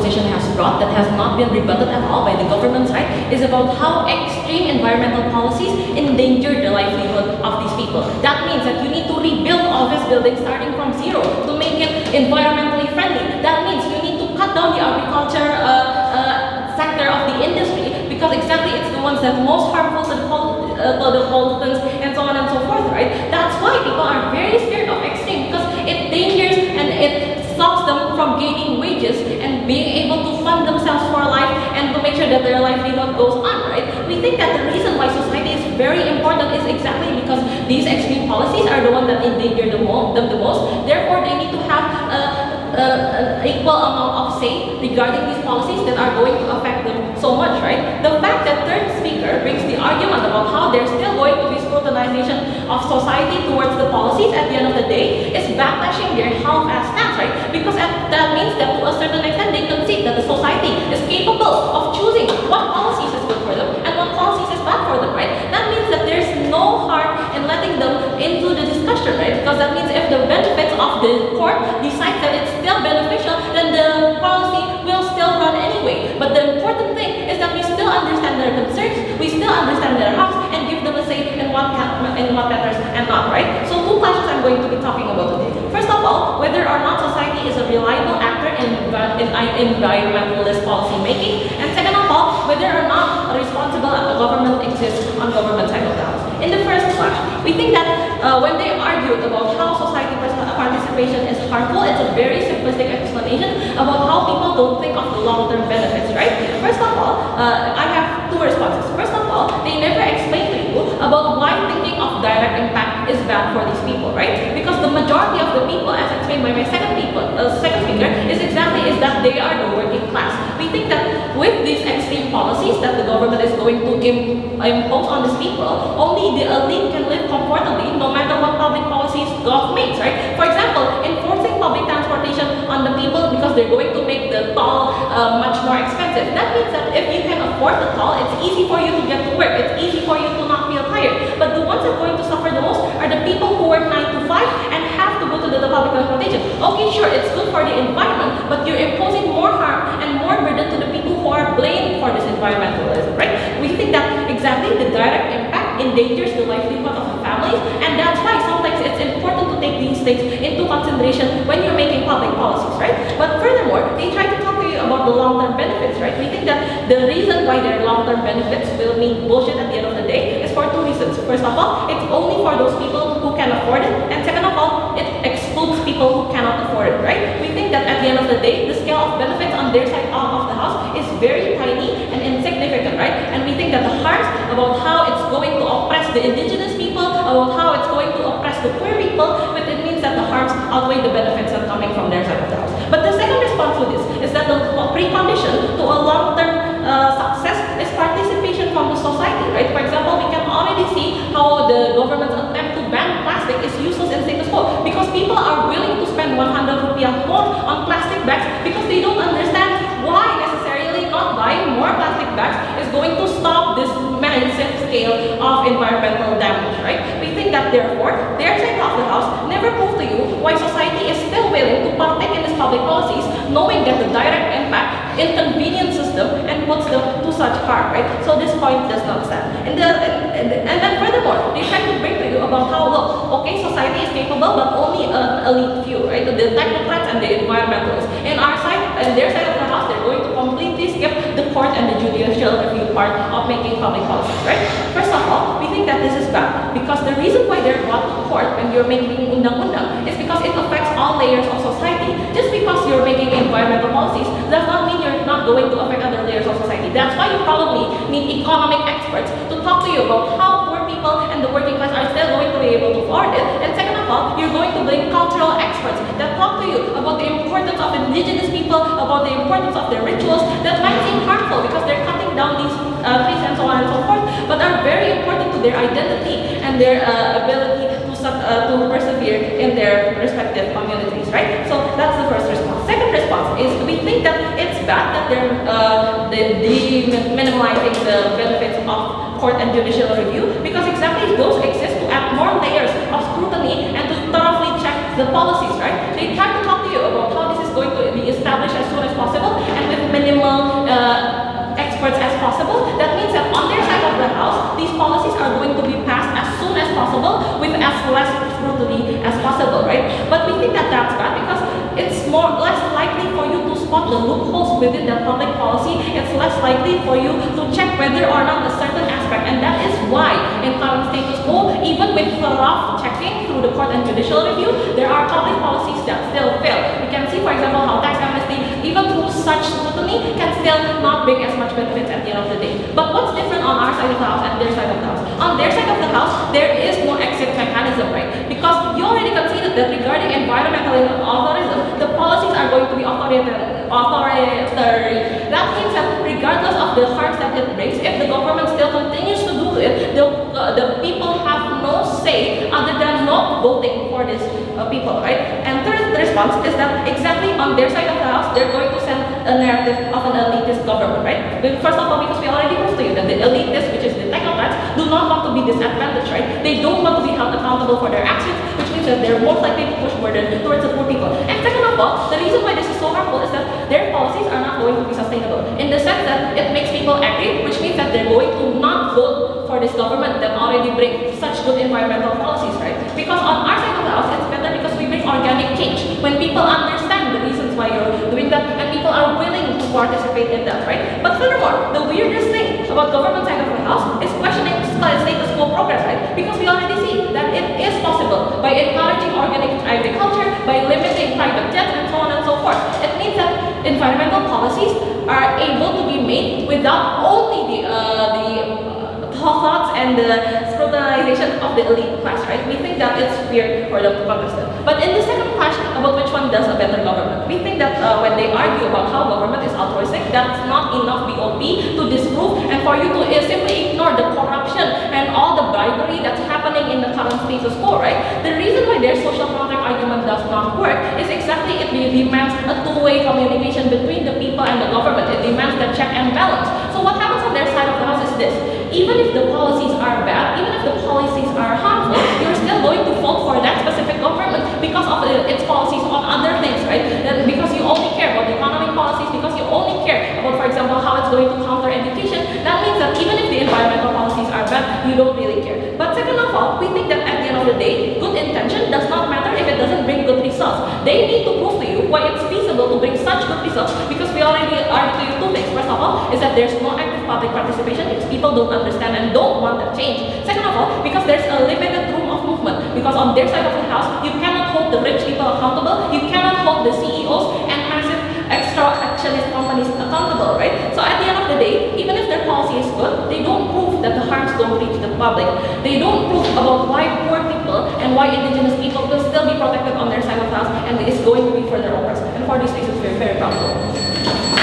opposition has brought that has not been rebutted at all by the government side is about how extreme environmental policies endanger the livelihood of these people. That means that you need to rebuild office buildings starting from zero to make it environmentally friendly. That means you need to cut down the agriculture sector of the industry, because exactly it's the ones that most harmful to the pollutants and so on and so forth, right? That's why people are very scared of extreme, because it dangers and it stops them from gaining wages and being able to fund themselves for life and to make sure that their livelihood goes on, right? We think that the reason why society is very important is exactly because these extreme policies are the ones that endanger them the most. Therefore, they need to have an equal amount of say regarding these policies that are going to affect them so much, right? The fact that third speaker brings the argument about how there's still going to be scrutinization of society towards the policies at the end of the day is backlashing their half-ass stance, right? Because that means that to a certain extent they concede that the society is capable of choosing what policies is good for them and what policies is bad for them, right? That means that there's no harm in letting them into the discussion, right? Because that means if the benefits of the court decides that it's still beneficial, then the policy will still run anyway. But the important thing is that we still understand their concerns, we still understand their hopes, and give them a say in what matters and not, right? So two clashes I'm going to be talking about today. First of all, whether or not society is a reliable actor in environmentalist policy making, and second of all, whether or not a responsible government exists on government side of the house. In the first clash, we think that when they argued about how society participation is harmful, it's a very simplistic explanation about how people don't think of the long-term benefits, right? First of all, I have two responses. First of all, they never explain to you about why thinking of direct impact is bad for these people, right? Because the majority of the people, as explained by my second speaker, is that they are the working class. We think that with these extreme policies that the government is going to impose on these people, only the elite can live comfortably no matter what public policies government makes, right? For example, enforcing public transportation on the people because they're going to make the toll much more expensive. That means that if you can afford the toll, it's easy for you to get to work. It's easy for you to not feel tired. But the ones that are going to suffer the most are the people who work 9 to 5 and have to go to the public transportation. Okay, sure, it's good for the environment, but you're imposing more harm and more burden to the people who are blamed for this environmentalism, right? We think that exactly the direct impact endangers the livelihood of the families, and that's why sometimes it's important to take these things into consideration when you're making public policies, right? But furthermore, they try to talk to you about the long-term benefits, right? We think that the reason why their long-term benefits will mean bullshit at the end of the day is for two reasons. First of all, it's only for those people who can afford it, and second of all, it excludes people who cannot afford it, right? We think that at the end of the day, the scale of benefits on their side of the house is very tiny and insignificant, right? And we think that the harms about how it's going to oppress the indigenous people, about how it's going to oppress the poor people, but it means that the harms outweigh the benefits that are coming from their side of the house. But the second response to this is that the precondition to a long-term success is participation from the society, right? For example, we can already see how the government's attempt to ban plastic is useless in status quo, because people are willing to spend 100 rupiah more on plastic bags because they don't understand why necessarily not buying more plastic bags is going to stop this massive scale of environmental damage, right? We think that therefore, their side of the house never proved to you why society is still willing to partake in these public policies, knowing that the direct impact inconveniences them and puts them to such harm, right? So this point does not stand. And then furthermore, they try to bring to you about how, look, okay, society is capable, but only an elite few, right? The technocrats and the environmentalists. In our side, and their side of the house, they're going to completely skip the court and the judicial review part of making public policies, right? First of all, we think that this is bad because the reason why they're brought to court when you're making undang-undang is because it affects all layers of society. Just because you're making environmental policies does not mean you're not going to affect other layers of society. That's why you probably need economic experts to talk to you about how poor people and the working class are still going to be able to afford it. And second of all, you're going to bring cultural experts that talk to you about the importance of indigenous people, about the importance of their rituals that might seem harmful because they're cutting down these trees and so on and so forth, but are very important to their identity and their ability to persevere in their respective communities, right? So that's the first response. Second response is we think that it's bad that they're minimalizing the benefits of court and judicial review because exactly those exist to add more layers of scrutiny and to thoroughly check the policies, right? They try to talk to you about how this is going to be established as soon as possible, and with with as less scrutiny as possible, right? But we think that that's bad because it's less likely for you to spot the loopholes within that public policy. It's less likely for you to check whether or not a certain aspect, and that is why in current status quo, even with thorough checking through the court and judicial review, there are public policies that still fail. We can see, for example, how tax amnesty, even through such scrutiny, can still not bring as much benefits at the end of the day. But what's different on our side of the house and their side of the house? On their side of the house, there is no exit mechanism, right? Because you already conceded that regarding environmental authorism, the policies are going to be authoritarian. That means that regardless of the harms that it brings, if the government still continues to do it, the people have no say other than not voting for these people, right? And third response is that exactly on their side of the house, they're going to send a narrative of an elitist government, right? First of all, because we already proved to you that the elitists, which is the technocrats, do not want to be disadvantaged, right? They don't want to be held accountable for their actions, which means that they're most likely to push burden towards the poor people. And second of all, the reason why this is so harmful is that their policies are not going to be sustainable, in the sense that it makes people angry, which means that they're going to not vote for this government that already brings such good environmental policies, right? Because on our side of the house, it's better because we bring organic change. When people understand the reasons why you're doing that, and people are willing to participate in that, right? But furthermore, the weirdest thing about government side of the house is questioning status quo progress, right? Because we already see that it is possible by encouraging organic agriculture, by limiting private jets, and so on and so forth. It means that environmental policies are able to be made without only the thoughts and the scrutinization of the elite class, right? We think that it's weird for them to contest it. But in the second question about which one does a better government, we think that when they argue about how government is altruistic, that's not enough BOP to disprove and for you to simply ignore the corruption and all the bribery that's happening in the current status quo, right? The reason why their social contract argument does not work is exactly it demands a two-way communication between the people and the government. It demands the check and balance. So what happens on their side of the house is this: even if the policies are bad, even if the policies are harmful, you're still going to vote for that specific government because of its policies on other things, right? Because you only care about the economic policies, because you only care about, for example, how it's going to counter education. That means that even if the environmental policies are bad, you don't really care. But second of all, we think that at the end of the day, good intention does not matter if it doesn't bring good results. They need to prove to you why it's feasible to bring such good results, because we already argued to you two things. First of all, is that there's no active public participation because people don't understand and don't want that change. Second of all, because there's a limited room of movement, because on their side of the house, you cannot hold the rich people accountable, you cannot hold the CEOs and massive extra actionist companies accountable, right? So at the end of the day, even if their policy is good, they don't prove that the harms don't reach the public. They don't prove about why poor people and why indigenous people will still be protected on their side of the house and is going to be further oppressed. And for these reasons, we're very proud of them.